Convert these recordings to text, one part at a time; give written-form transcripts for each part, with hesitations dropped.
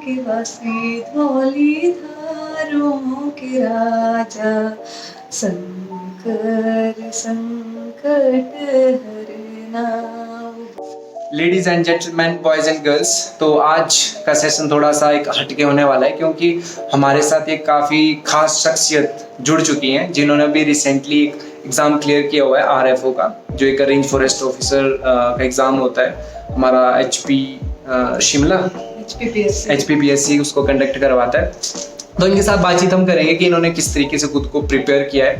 के वासी धौली धारों के राजा, शंकर संकट हरना। Ladies and gentleman, boys and girls, तो आज का सेशन थोड़ा सा एक हटके होने वाला है क्योंकि हमारे साथ एक काफ़ी खास शख्सियत जुड़ चुकी हैं जिन्होंने अभी रिसेंटली एक एग्ज़ाम क्लियर किया हुआ है आरएफओ का, जो एक रेंज फॉरेस्ट ऑफिसर का एग्ज़ाम होता है हमारा शिमला HPPSC उसको कंडक्ट करवाता है। तो इनके साथ बातचीत हम करेंगे कि इन्होंने किस तरीके से खुद को प्रिपेयर किया है,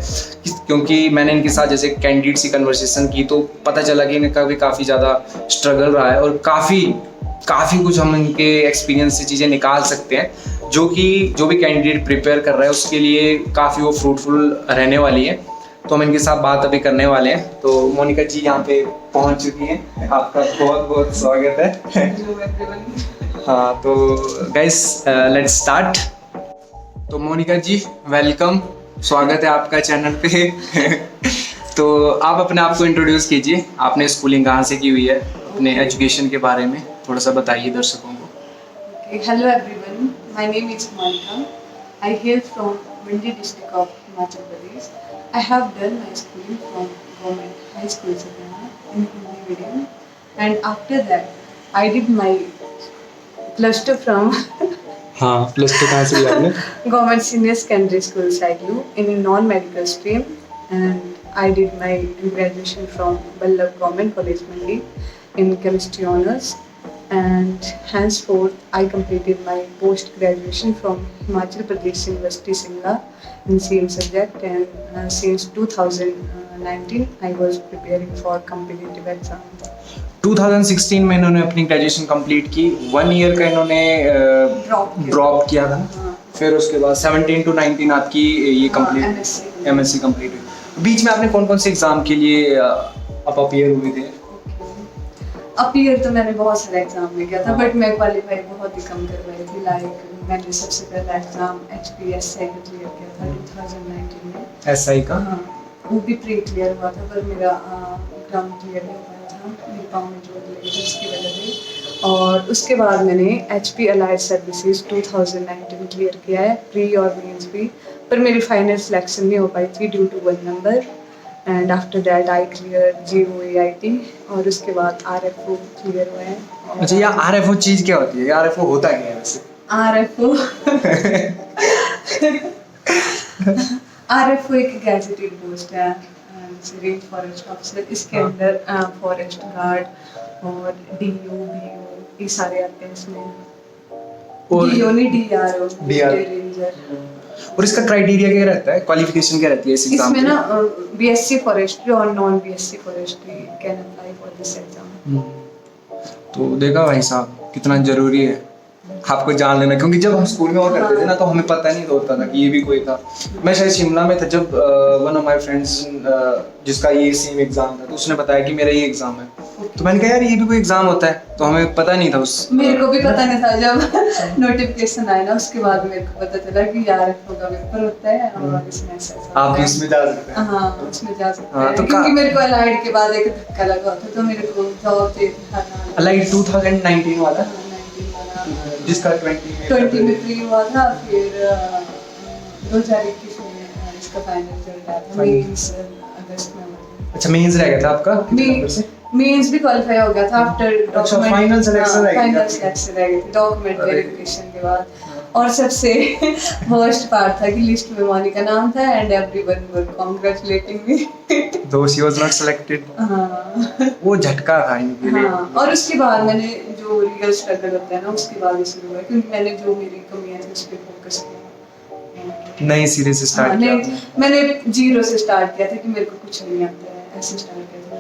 क्योंकि मैंने इनके साथ जैसे कैंडिडेट सी कन्वर्सेशन की तो पता चला कि इनका भी काफ़ी ज़्यादा स्ट्रगल रहा है और काफ़ी कुछ हम इनके एक्सपीरियंस से चीज़ें निकाल सकते हैं जो भी कैंडिडेट प्रिपेयर कर रहा है उसके लिए काफ़ी वो फ्रूटफुल रहने वाली है। तो हम इनके साथ बात अभी करने वाले हैं। तो मोनिका जी यहाँ पे पहुँच चुकी हैं, आपका बहुत बहुत स्वागत है। हाँ, तो गाइस लेट्स स्टार्ट। तो मोनिका जी वेलकम, स्वागत है आपका चैनल पे। तो आप अपने आप को इंट्रोड्यूस कीजिए, आपने स्कूलिंग कहाँ से की हुई है, अपने एजुकेशन के बारे में थोड़ा सा बताइए दर्शकों को। Hello everyone, my name is Monika. I hail from Mandi district of Himachal Pradesh. I have done my schooling from government high school Sathana in Hindi medium, and after that I did my +2 from हाँ, +2 कहाँ से किया आपने? Government Senior Secondary School Saiglu in non-medical stream, and I did my graduation from Ballabh Government College Mandi in chemistry honors, and henceforth I completed my post graduation from Himachal Pradesh University Shimla in same subject, and since 2019 I was preparing for competitive exam. 2016 में इन्होंने अपनी graduation complete की, 1 year का इन्होंने drop किया था। हाँ। फिर उसके बाद 17 to 19 आपकी ये कंप्लीट MSc कंप्लीट हुई। बीच में आपने कौन कौन से एग्जाम के लिए आप अपीयर हुए थे? अपीयर तो मैंने बहुत सारे एग्जाम में किया था, बट मैं क्वालिफाई बहुत ही कम कर पाई थी। लाइक मैंने सबसे पहला एग्जाम HPSC का क्लियर किया था 2019 में। SI का? हाँ, वो भी प्री क्लियर हुआ था, पर मेरा एग्जाम क्लियर नहीं हो पाया था, मेरे पाँव में चोट लगी थी उसकी वजह से। और उसके बाद मैंने HP अलाइड सर्विसेज 2019 क्लियर किया है, प्री और मेंस भी, पर मेरी फाइनल सिलेक्शन नहीं हो पाई थी due to 1 number. And after that I clear GOAIT, और उसके बाद RFO क्लियर हुआ है। अच्छा, ये RFO चीज़ क्या होती है? RFO होता क्या है वैसे? RFO एक गैजेटेड पोस्ट है, रेंज फॉरेस्ट ऑफिसर। इसके अंदर फॉरेस्ट गार्ड और DO BO ये सारे आते हैं इसमें। और DO नहीं DRO, रेंजर। और इसका क्राइटेरिया क्या रहता है, क्वालिफिकेशन क्या रहती है इस एग्जाम इसमें की? ना BSc फॉरेस्ट्री और non BSc forestry can apply for this exam. तो देखा भाई साहब कितना जरूरी है आपको जान लेना, क्योंकि जब हम स्कूल में और करते थे ना तो हमें पता नहीं होता था कि ये भी कोई था। मैं शायद शिमला में था जब वन ऑफ माय फ्रेंड्स जिसका ये सेम एग्जाम था, तो उसने बताया कि मेरा ये एग्जाम है। तो मैंने कहा यार ये भी कोई एग्जाम होता है, तो हमें पता नहीं था मेरे को भी पता नहीं था। जब नोटिफिकेशन आया ना उसके बाद मेरे को पता चला कि यार का पेपर होता है और इसमें ऐसा आप भी इसमें जा सकते हैं। हाँ, उसमें जा सकते हैं। तो क्योंकि मेरे को अलाइड के बाद एक धक्का लगा था, तो मेरे को जॉब चाहिए था। अलाइड 2019 वाला जिसका 20 में फ्री हुआ था, फिर 2021 में इसका फाइनल रिजल्ट आया था, मेंस अगस्त में। अच्छा, मेंस रह गया था आपका? मेंस भी क्वालिफाई हो गया था आफ्टर डॉक्यूमेंट। फाइनल सिलेक्शन रह गई थी डॉक्यूमेंट वेरिफिकेशन के बाद। और सबसे वर्स्ट पार्ट था कि लिस्ट में मोनिका नाम था एंड एवरीवन वर कांग्रेचुलेटिंग मी दो शी वाज नॉट सिलेक्टेड। हाँ, वो झटका था इनके लिए। हाँ, और उसके बाद मैंने जो रियल स्ट्रगल होता है ना उसके बाद ही शुरू हुआ, क्योंकि मैंने जो मेरी कमियां थी उस पर फोकस किया। नई सिरे से स्टार्ट किया। मैंने 0 से स्टार्ट किया था कि मेरे को कुछ नहीं आता है, ऐसे स्टार्ट किया था।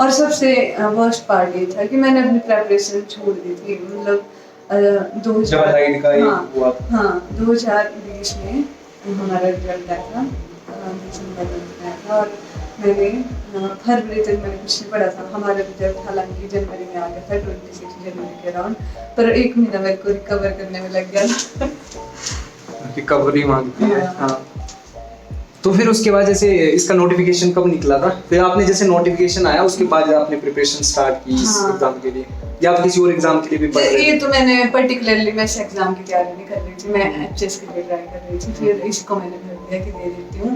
और सबसे वर्स्ट पार्ट ये था कि मैंने अपनी प्रेपरेशन छोड़ दी थी। मतलब 2020 में हमारा रिजल्ट आया था, दिसंबर में आया था, और मैंने फरवरी तक मैंने कुछ नहीं पढ़ा था। हमारा रिजल्ट हालांकि जनवरी में आ गया था, 26 जनवरी के अराउंड, पर 1 महीना मेरे को रिकवर करने में लग गया था। रिकवरी मांगती है। हाँ। तो फिर उसके बाद जैसे इसका नोटिफिकेशन कब निकला था, फिर आपने जैसे नोटिफिकेशन आया उसके बाद आपने प्रिपरेशन स्टार्ट की इस हाँ। एग्जाम के लिए, या आप किसी और एग्जाम के लिए भी पढ़ रहे ये थे? तो मैंने पर्टिकुलरली मैं इस एग्जाम की तैयारी नहीं कर रही थी, मैं एचएस के लिए ट्राई कर रही थी, फिर इसको मैंने कर दिया कि दे देती हूँ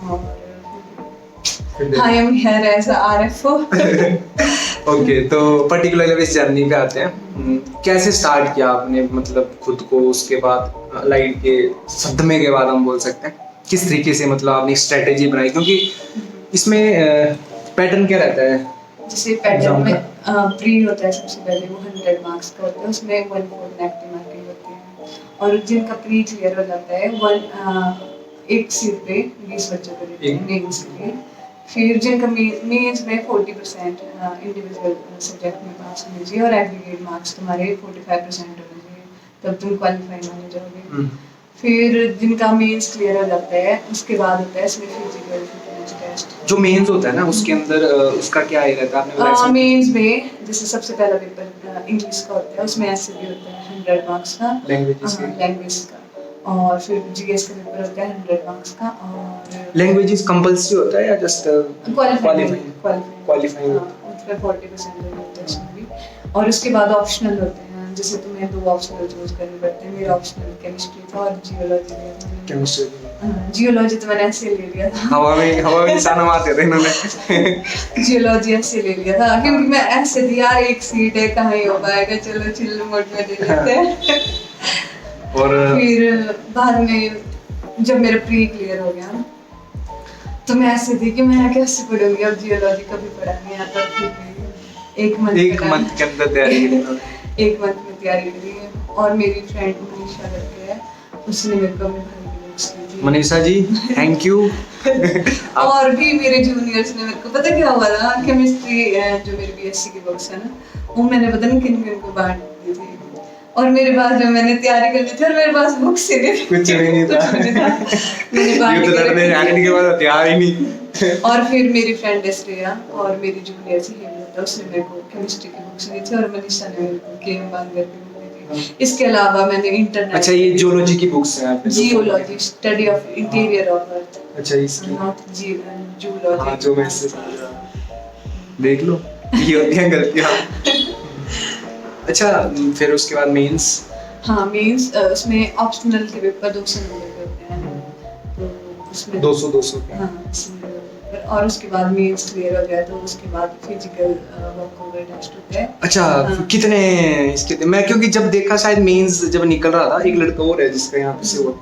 और I am here as RFO. Okay, तो पर्टिकुलरली इस जर्नी पे आते हैं। कैसे स्टार्ट किया आपने मतलब खुद को, उसके बाद लाइट के सदमे के बाद हम बोल सकते हैं किस तरीके से मतलब आपने स्ट्रेटेजी बनाई, क्योंकि इसमें पैटर्न क्या रहता है? जैसे पैटर्न में प्री होता है सबसे पहले, वो 100 मार्क्स का होता है, उसमें 1/4 नेगेटिव मार्किंग होती है, और जिनका प्री क्लियर हो जाता है एक सीट पे 20 बच्चों को देते हैं मेंस के लिए। फिर जिनका मेंस में 40% इंडिविजुअल सब्जेक्ट में पास होने चाहिए और एग्रीगेट मार्क्स तुम्हारे 45% होने चाहिए, तब तुम क्वालिफाई माने जाओगे। फिर जिनका मेंस क्लियर हो जाता है उसके बाद होता है इसमें फिजिकल फिटनेस टेस्ट। जो मेंस होता है ना उसके अंदर उसका क्या ही रहता है, आपने बताया? मेंस में जैसे सबसे पहला पेपर इंग्लिश का होता है, उसमें ऐसे भी होता है 100 मार्क्स का, लैंग्वेज का, और फिर जीएस का पेपर होता है 100 मार्क्स का, और लैंग्वेजेस कंपल्सरी होता है या जस्ट क्वालिफाइंग क्वालिफाइंग? उसमें 40% होता है उसमें भी। और उसके बाद ऑप्शनल होते हैं, जैसे तुम्हें 2 ऑप्शनल चूज करने पड़ते हैं, मेरा ऑप्शनल केमिस्ट्री था और जियोलॉजी था। केमिस्ट्री, जियोलॉजी तो मैंने ऐसे ले लिया था, हवा में निशाना मारते थे इन्होंने। जियोलॉजी ऐसे ले लिया था क्योंकि मैं ऐसे थी यार, एक सीट है कहाँ ही हो पाएगा, चलो चिल मोड में ले लेते हैं। और फिर बाद में जब मेरा प्री क्लियर हो गया तो मैं ऐसे थी कि मैं कैसे पढ़ूंगी, अब जियोलॉजी कभी पढ़ा नहीं आता, फिर भी एक मंथ के अंदर तैयारी की इन्होंने। एक मंथ में तैयारी करी है। और मेरी फ्रेंड मनीषा करके है, उसने मेरे को अपने भाई की बुक्स दी थी। Manisha ji thank you. और भी मेरे जूनियर्स ने मेरे को, पता क्या हुआ था, केमिस्ट्री जो मेरी बीएससी की बुक्स है ना, वो मैंने पता नहीं किन किन को बांट दी थी, और मेरे पास जब मैंने तैयारी कर ली थी और मेरे पास बुक्स ही नहीं, कुछ भी नहीं था। मैंने बांट ये तो लड़ने आने के बाद तैयार ही नहीं। और फिर मेरी फ्रेंड श्रेया और मेरी जूनियर से हेमलता, उसने मेरे को केमिस्ट्री की बुक्स दी थी, और मनीषा ने मेरे को केम बांगर की बुक दी थी। इसके अलावा मैंने इंटरनेट, अच्छा ये जियोलॉजी की बुक्स हैं आपने? Geology, study of interior of earth. अच्छा इसकी, नॉट जूलॉजी। हाँ जो मैं इससे देख लो, ये होती हैं गलतियाँ। अच्छा फिर उसके बाद मेंस? हाँ मेंस, उसमें ऑप्शनल के पेपर 200 नंबर के होते हैं, तो उसमें 200 हाँ 200 नंबर के पेपर, और उसके बाद मेंस क्लियर हो गया तो उसके बाद फिजिकल वॉकओवर टेस्ट होता है। अच्छा हाँ। कितने इसके मैं क्योंकि जब देखा शायद मेंस जब निकल रहा था, एक लड़का और है जिसका यहाँ पे से हुआ,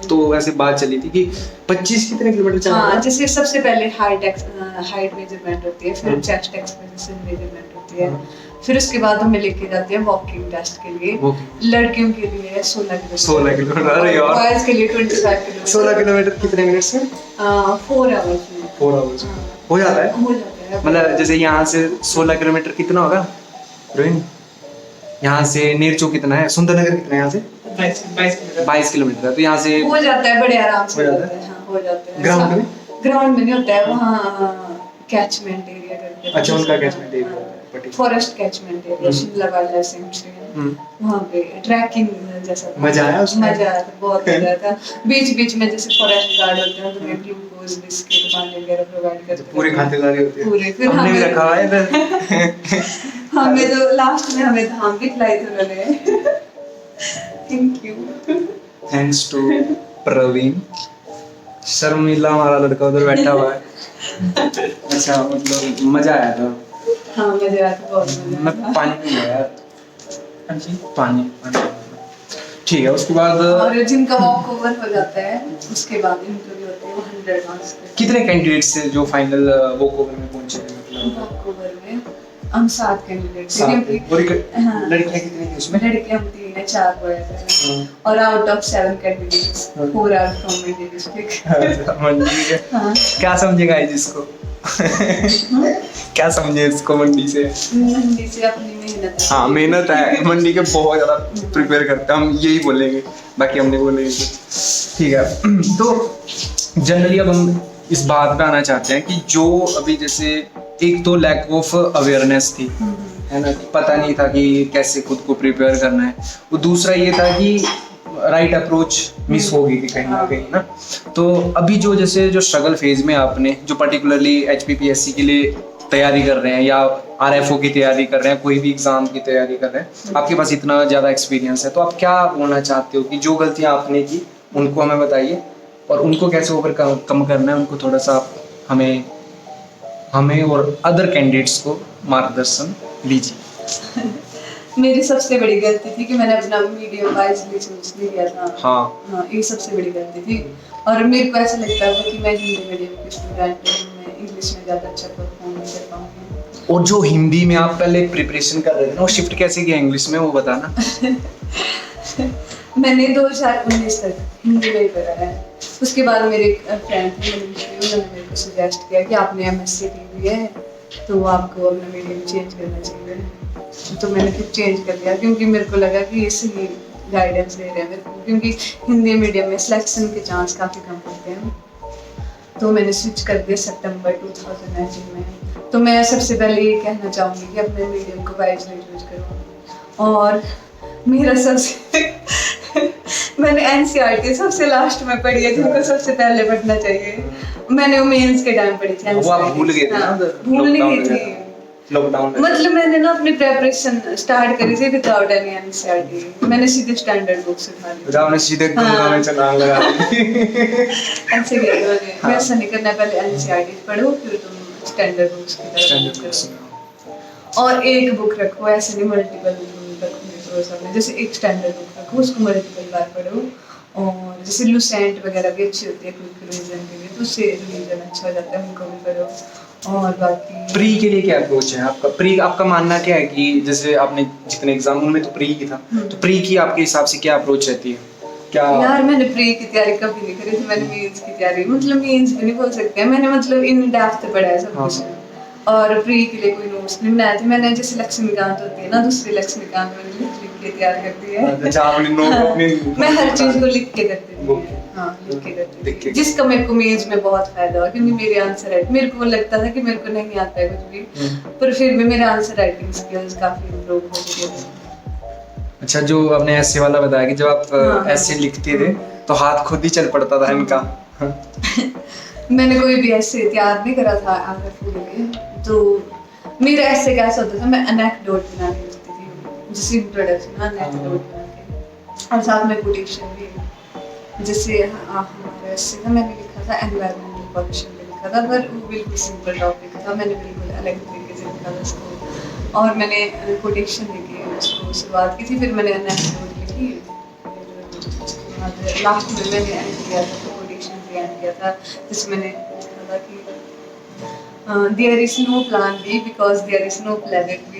तो वैसे बात चली थी कि 25 कितने किलोमीटर चला? हाँ जैसे सबसे पहले हाइट मेजरमेंट होती है, फिर चेस्ट एक्सपेंशन मेजरमेंट होती है, फिर उसके बाद हमें लेके जाते हैं वॉकिंग टेस्ट के लिए। लड़कियों के लिए 16 किलोमीटर। 16 किलोमीटर, अरे यार। बॉयज के लिए 25 किलोमीटर। 16 किलोमीटर कितने मिनट्स में? 4 आवर्स में। 4 आवर्स हो जाता है? हो जाता है। मतलब जैसे यहाँ से 16 किलोमीटर कितना होगा रोहिन? यहाँ से नेरचो कितना है, सुंदरनगर कितना है यहाँ से? 22 किलोमीटर है, तो यहाँ से हो जाता है बड़े आराम से। हो जाता है? हाँ हो जाता है। ग्राउंड में? ग्राउंड में नहीं होता है, वहाँ कैचमेंट एरिया करके। अच्छा उनका catchment area, forest catchment area, Shimla वाला सेंचुरी, वहाँ पे ट्रैकिंग जैसा था। मजा आया उसमें? मजा आया था, बहुत मजा आया था। बीच बीच में जैसे फॉरेस्ट गार्ड होते हैं, तुम्हें ग्लूकोज बिस्किट पानी वगैरह प्रोवाइड करते हैं, पूरी खातिरदारी होती है पूरे। फिर हमने भी रखा है हमें तो लास्ट में हमें धाम भी खिलाई थी उन्होंने। Thank you. Thanks to Praveen. Sharmila हमारा लड़का उधर बैठा हुआ है। अच्छा मतलब मजा आया था? हाँ मजा आया था, बहुत मजा मैं आया था। पानी पी गया यार। पानी ठीक है। उसके बाद और जिनका वॉक ओवर हो जाता है उसके बाद इंटरव्यू होते हैं, वो 100 मार्क्स के। कितने कैंडिडेट्स थे जो फाइनल वॉक ओवर में पहुंचे थे? मतलब वॉक ओवर में हम 7 कैंडिडेट थे। हाँ। लड़कियां कितनी थी उसमें? लड़कियां हम 3 है, 4 बॉयज हैं, और out of 7 candidates 4 are from Mandi district. Mandi के हाँ क्या समझेगा जिसको क्या समझे इसको मंडी से? मंडी से अपनी मेहनत है। हाँ मेहनत है, मंडी के बहुत ज्यादा प्रिपेयर करते हैं, हम यही बोलेंगे, बाकी हमने बोलेंगे। ठीक है। तो जनरली अब हम इस बात पे आना चाहते हैं कि जो अभी जैसे एक तो लैक ऑफ अवेयरनेस थी, है ना, पता नहीं था कि कैसे खुद को प्रिपेयर करना है। वो दूसरा ये था कि राइट अप्रोच मिस हो गई थी कहीं ना हाँ। कहीं ना। तो अभी जो जैसे जो स्ट्रगल फेज में आपने जो पर्टिकुलरली HPPSC के लिए तैयारी कर रहे हैं या RFO की तैयारी कर रहे हैं, कोई भी एग्जाम की तैयारी कर रहे हैं, आपके पास इतना ज़्यादा एक्सपीरियंस है, तो आप क्या बोलना चाहते हो कि जो गलतियाँ आपने की उनको हमें बताइए और उनको कैसे ओवरकम कम करना है, उनको थोड़ा सा आप हमें हमें और अदर कैंडिडेट्स को मार्गदर्शन दीजिए। मेरी सबसे बड़ी गलती थी कि मैंने अपना मीडियम वाइजली चूज नहीं किया था। हाँ ये सबसे बड़ी गलती थी। और मेरे को ऐसा लगता था कि मैं हिंदी मीडियम की स्टूडेंट हूँ, मैं इंग्लिश में ज़्यादा अच्छा परफॉर्म नहीं कर पाऊँगी। और जो हिंदी में आप पहले प्रिपरेशन कर रहे थे ना, वो शिफ्ट कैसे किया इंग्लिश में, वो बताना। मैंने 2019 तक हिंदी में ही पढ़ा है। उसके बाद मेरे एक फ्रेंड थे उन्होंने मेरे को सजेस्ट किया कि आपने MSc की हुई है तो आपको अपना मीडियम चेंज करना चाहिए। तो मैंने फिर चेंज कर लिया क्योंकि मेरे को लगा कि ये सही गाइडेंस दे रहे हैं मेरे को, क्योंकि हिंदी मीडियम में सिलेक्शन के चांस काफ़ी कम होते हैं। तो मैंने स्विच कर दिया सितंबर 2019 में। तो मैं सबसे पहले ये कहना चाहूँगी कि अपने मीडियम को वाइजली चूज करो। और मेरा सबसे मैंने NCERT सबसे लास्ट में पढ़ी है, जिनको सबसे पहले पढ़ना चाहिए। मैंने वो मेंस के टाइम पढ़ी थी। वो आप भूल गए थे ना, भूल नहीं गई थी। लॉकडाउन मतलब मैंने ना अपनी प्रिपरेशन स्टार्ट करी थी विदाउट एनी NCERT। मैंने सीधे स्टैंडर्ड बुक्स उठा ली। आपने सीधे गंगा में छलांग लगा दी। ऐसे किया था मैंने। मैं ऐसा नहीं करना, पहले NCERT पढ़ो फिर तुम स्टैंडर्ड बुक्स की तरफ करो। और एक बुक रखो, ऐसे नहीं मल्टीपल रखो सबने। जैसे एक स्टैंडर्ड बुक रखो, उसको मल्टीपल बार पढ़ो। और जैसे लुसेंट वगैरह भी अच्छी होती है क्विक रिवीजन के लिए, तो उससे रिवीजन अच्छा हो जाता है, उनको भी करो। और बाकी प्री के लिए क्या अप्रोच है आपका? प्री आपका मानना क्या है कि जैसे आपने जितने एग्जाम उनमें तो प्री की था, तो प्री की आपके हिसाब से क्या अप्रोच रहती है? क्या यार मैंने प्री की तैयारी कभी नहीं करी थी। मैंने मेंस की तैयारी, मतलब मेंस भी नहीं बोल सकते हैं, मैंने मतलब इन डेप्थ पढ़ा है सब कुछ। और प्री के लिए कोई नोट्स नहीं बनाए थे मैंने। जैसे लक्ष्मीकांत होती है ना, दूसरी लक्ष्मीकांत मैंने लिख के तैयार करती है। अच्छा, आपने नोट अपनी मैं हर चीज को लिख के करती थी। हाँ, लिख के करती थी, जिसका मेरे को मेंस में बहुत फायदा हुआ, क्योंकि मेरे आंसर राइट मेरे को लगता था कि मेरे को नहीं आता है कुछ भी, पर फिर भी मेरे आंसर राइटिंग स्किल्स काफी इम्प्रूव हो गए थे। अच्छा, जो आपने ऐसे वाला बताया कि जब आप ऐसे लिखते थे तो हाथ खुद ही चल पड़ता था इनका। मैंने कोई भी ऐसे तैयार नहीं करा था RFO के लिए, तो मेरा ऐसे कैसा होता था, मैं अनेक्डोट बना के लिखती थी, जैसे इंट्रोडक्शन अनेक्डोट बना के, और साथ में कोटेशन भी। जैसे हमारा ऐसे ना मैंने लिखा था एनवायरमेंटल पॉल्यूशन पे लिखा था, पर वो बिल्कुल सिंपल टॉपिक था, मैंने बिल्कुल अलग तरीके से लिखा था उसको। और मैंने कोटेशन लिखी उसको शुरुआत की थी, फिर मैंने एनेक्डोट लिखी, उसके बाद लास्ट में मैंने एंड किया था, तो कोटेशन भी एंड किया था, जिसमें मैंने लिखा था कि there is no plan B because there is no planet B।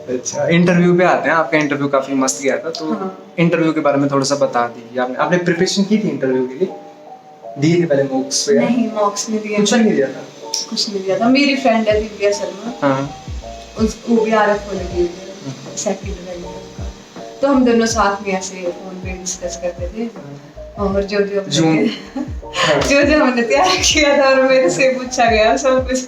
अच्छा, इंटरव्यू पे आते हैं। आपका इंटरव्यू काफी मस्त गया था, तो इंटरव्यू के बारे में थोड़ा सा बता दीजिए। आपने प्रिपरेशन की थी इंटरव्यू के लिए? दिए थे पहले मॉक्स पे? नहीं, मॉक्स नहीं दिए। कुछ नहीं दिया था? कुछ नहीं दिया था। मेरी फ्रेंड है दिव्या शर्मा, वो भी RFO लगी हुई है, सेकंड रैंक है उसका। तो हम दोनों साथ में ऐसे फोन पे डिस्कस करते थे, और जो हमने तैयार किया था और मेरे से पूछा गया सब कुछ।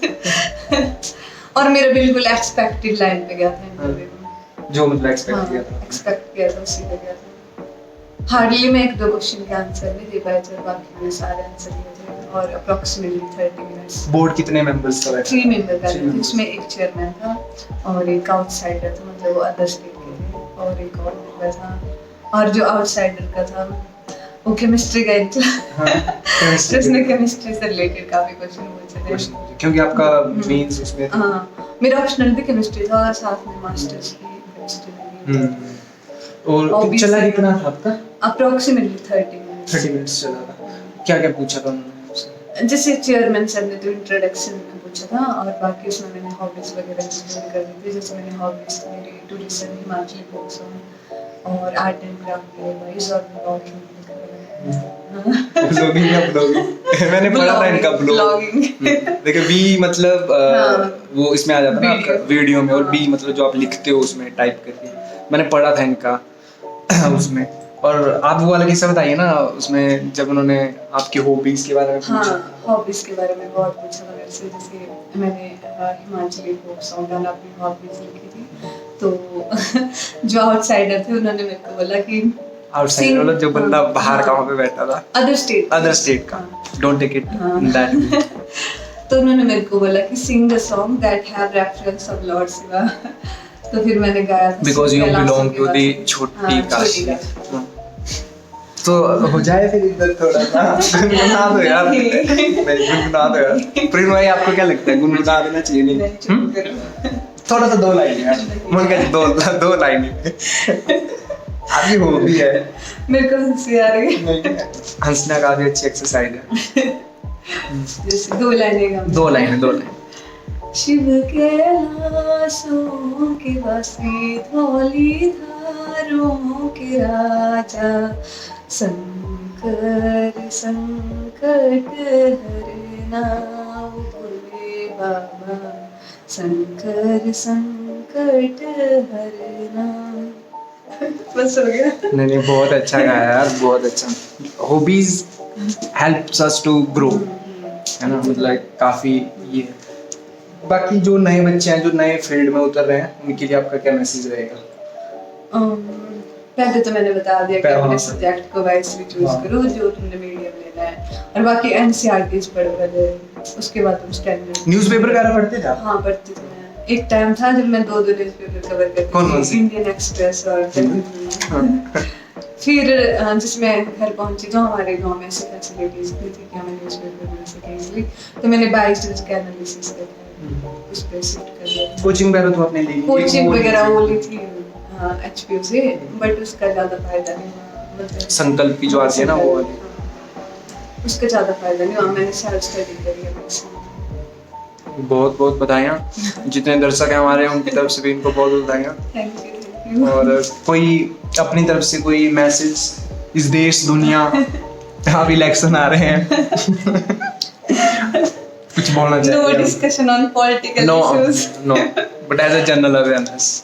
और मेरा बिल्कुल एक्सपेक्टेड लाइन पे गया था इंटरव्यू में, जो मतलब एक्सपेक्ट किया था। एक्सपेक्ट किया था उसी पे गया था। हार्डली मैं 1-2 क्वेश्चन के आंसर नहीं दे पाई थी, बाकी मैंने सारे आंसर दिए थे। और अप्रोक्सीमेटली 30 मिनट्स। बोर्ड कितने मेंबर्स का? 3 मेंबर का था, जिसमें एक चेयरमैन था और एक आउटसाइडर था, मतलब वो अदर स्टेट के थे, और एक और मेंबर था। और जो आउटसाइडर का था वो केमिस्ट्री का एक था, जिसने केमिस्ट्री से रिलेटेड काफी क्वेश्चन पूछे थे, क्योंकि आपका मेंस उसमें था। हाँ, मेरा ऑप्शनल भी केमिस्ट्री था और साथ में मास्टर्स की केमिस्ट्री में। और चला कितना था आपका? अप्रोक्सीमेटली 30 मिनट्स चला था। क्या क्या पूछा था उन्होंने? जैसे चेयरमैन सर ने तो इंट्रोडक्शन पूछा था, और बाकी उसमें मैंने हॉबीज वगैरह एक्सप्लेन कर दी थी। जैसे मैंने हॉबीज मेरी टूरिज्म, हिमाचली फोक सॉन्ग, और आर्ट एंड क्राफ्ट वाइज, और ब्लॉगिंग। मैंने पढ़ा था इनका ब्लॉगिंग। देखिए बी मतलब वो इसमें आ जाता है ना आपका वीडियो में, और बी मतलब जो आप लिखते हो उसमें टाइप करके। मैंने पढ़ा था इनका उसमें। और आप वो वाला किस्सा बताइए ना, उसमें जब उन्होंने आपकी हॉबीज के बारे में पूछा। हाँ, हॉबीज के बारे में बहुत पूछा था मेरे से। जैसे मैंने हिमाचली फोक सॉन्ग गाना अपनी हॉबीज लिखी थी, तो जो आउटसाइडर थे उन्होंने मेरे को बोला कि आउटसाइड वाला जो बंदा बाहर कहाँ पे बैठा था, अदर स्टेट का, डोंट टेक इट दैट। तो उन्होंने मेरे को बोला कि sing the song that have reference of Lord Shiva. तो फिर मैंने गाया because you belong to the Chhoti Kashi. तो हो जाए फिर इधर थोड़ा सा गुनगुना दो यार, नहीं गुनगुना दो यार। प्रिंस भाई आपको क्या लगता है, गुनगुना देना चाहिए नहीं? थोड़ा सा 2 लाइन यार, मन का 2 लाइन अभी हो भी है। मेरे को हंसी आ रही है। हंसना काफी अच्छी एक्सरसाइज है। जैसे 2 लाइनें गाऊं। 2 लाइन। शिव कैलाशों के वासी धौली धारों के राजा, शंकर संकट हरना भोले बाबा, शंकर संकट हरना। बस हो गया। नहीं बहुत अच्छा गाया यार, बहुत अच्छा। Hobbies helps us to grow, है ना, मतलब काफी ये। बाकी जो नए बच्चे हैं जो नए फील्ड में उतर रहे हैं उनके लिए आपका क्या मैसेज रहेगा? पहले तो मैंने बता दिया कि अपने सब्जेक्ट को वाइजली चूज करो जो तुमने मीडियम लेना है, और बाकी एनसीईआरटीज पढ़ पहले, उसके बाद तुम स्टैंडर्ड। न्यूज़पेपर वगैरह पढ़ते थे आप? हाँ पढ़ती थी मैं। एक टाइम था जब मैं 2 न्यूज़पेपर कवर करती थी, इंडियन एक्सप्रेस और फिर जिसमें घर पहुंची तो हमारे गांव में ऐसी फैसिलिटीज भी थी कि हमें न्यूज़पेपर मिल सके इजीली, तो मैंने 22 डेज का एनालिसिस किया, उस पे शिफ्ट कर लिया। कोचिंग वगैरह तो आपने ली? कोचिंग वगैरह वो ली थी एचपीयू से, बट उसका ज्यादा फायदा नहीं हुआ। मतलब संकल्प की जो आती है ना वो वाली, उसका ज्यादा फायदा नहीं हुआ। मैंने सेल्फ स्टडी करी है। बहुत बहुत बधाइयाँ। जितने दर्शक हैं हमारे उनकी तरफ से भी इनको बहुत बधाइयाँ। Thank you. और कोई अपनी तरफ से कोई मैसेज इस देश दुनिया, अब इलेक्शन आ रहे हैं कुछ बोलना चाहिए? No discussion on political issues. No but as a general awareness.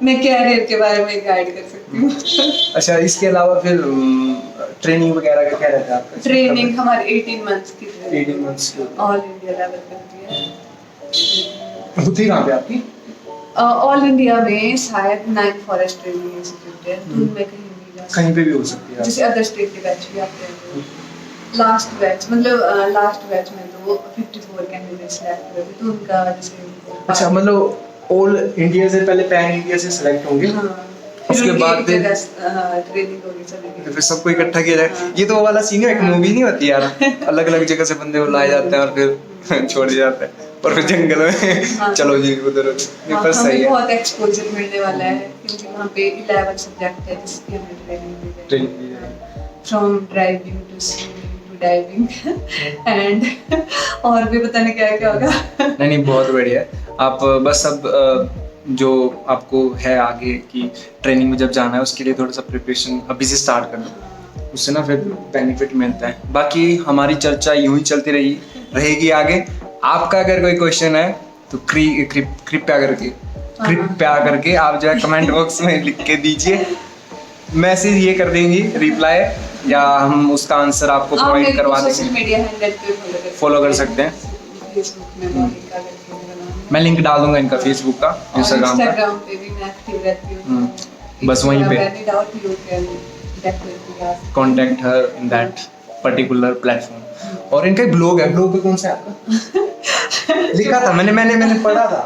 मैं कैरियर के बारे में गाइड कर सकती हूँ। अच्छा, इसके अलावा फिर ट्रेनिंग वगैरह का क्या रहता है आपका? ट्रेनिंग हमारी 18 मंथ्स की, 18 मंथ्स की ऑल इंडिया लेवल पे होती है। होती कहाँ पे आपकी? ऑल इंडिया में शायद 9 फॉरेस्ट ट्रेनिंग इंस्टीट्यूट है, तो उनमें कहीं पे भी हो सकती है। जैसे अदर स्टेट के बैच भी आते हैं। लास्ट बैच मतलब लास्ट बैच में तो 54 कैंडिडेट्स सिलेक्ट हुए थे, तो उनका जैसे अच्छा, मतलब ऑल इंडिया से पहले पैन इंडिया से सिलेक्ट होंगे। उसके बाद ट्रेनिंग होगी सभी, फिर सबको इकट्ठा किया जाए। ये तो वो वाला सीन है, एक मूवी नहीं होती यार, अलग अलग जगह से बंदे को लाए जाते हैं और फिर छोड़ दिए जाते हैं और फिर जंगल में चलो जी उधर। पर सही है, बहुत एक्सपोजर मिलने वाला है क्योंकि वहाँ पे 11 सब्जेक्ट है जिसकी हमें ट्रेनिंग दी जाएगी, from driving to swimming to diving and और भी पता नहीं क्या क्या होगा। नहीं बहुत बढ़िया है। आप बस अब जो आपको है आगे की ट्रेनिंग में जब जाना है उसके लिए थोड़ा सा प्रिपरेशन अभी से स्टार्ट करना, उससे ना फिर बेनिफिट मिलता है। बाकी हमारी चर्चा यूं ही चलती रहेगी आगे। आपका अगर कोई क्वेश्चन है तो कृपया करके आप जो है कमेंट बॉक्स में लिख के दीजिए, मैसेज ये कर देंगी रिप्लाई, या हम उसका आंसर आपको प्रोवाइड करवा देंगे। सोशल मीडिया हैंडल पे फॉलो कर सकते हैं। फेसबुक में मोनिका करके मैं लिंक डाल दूंगा इनका फेसबुक का, इंस्टाग्राम पे भी मैं एक्टिव रहती हूँ। बस वहीं पे contact her in that particular platform. और इनका ब्लॉग है, ब्लॉग पे कौन सा है आपका? लिखा था मैंने पढ़ा था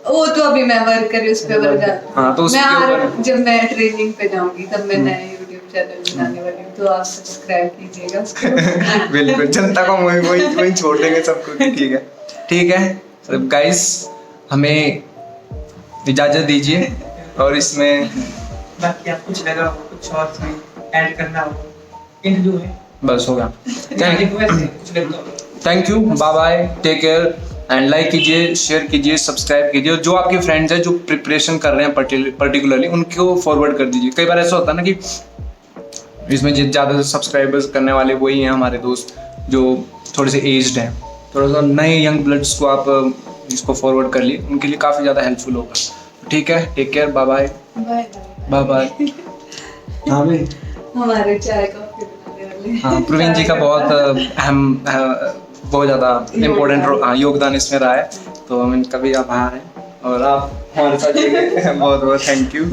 वो, तो अभी मैं वर्क कर रही हूँ उस पे वर्क। हाँ, तो उसके ऊपर जब मैं ट्रेनिंग पे जाऊंगी तब मैं नया YouTube चैनल बनाने वाली हूँ, तो आप सब्सक्राइब कीजिएगा उसको। बिल्कुल, जनता को वही छोड़ देंगे सबको। ठीक है सब गाइस, हमें इजाजत दीजिए। और इसमें बाकी आप कुछ लगा हो, कुछ और ऐड करना हो, इंटरव्यू है, बस होगा। कुछ thank you, bye bye, take care and like कीजिए, शेयर कीजिए, सब्सक्राइब कीजिए। और जो आपके फ्रेंड्स हैं जो प्रिपरेशन कर रहे हैं पर्टिकुलरली उनको फॉरवर्ड कर दीजिए। कई बार ऐसा होता है ना कि इसमें ज़्यादा सब्सक्राइबर्स करने वाले वही हैं हमारे दोस्त जो थोड़े से एज्ड हैं, थोड़ा सा नए यंग ब्लड्स को आप इसको फॉरवर्ड कर लिए, उनके लिए काफ़ी ज़्यादा हेल्पफुल होगा। ठीक है, take care, bye bye bye bye. हाँ भाई, हमारे चाय कॉफी बनाने वाले हाँ, प्रवीण जी का बहुत अहम बहुत ज़्यादा इम्पोर्टेंट योगदान इसमें रहा है, तो हम इनका भी आभार है। और आप हमारे साथ जुड़े बहुत बहुत थैंक यू।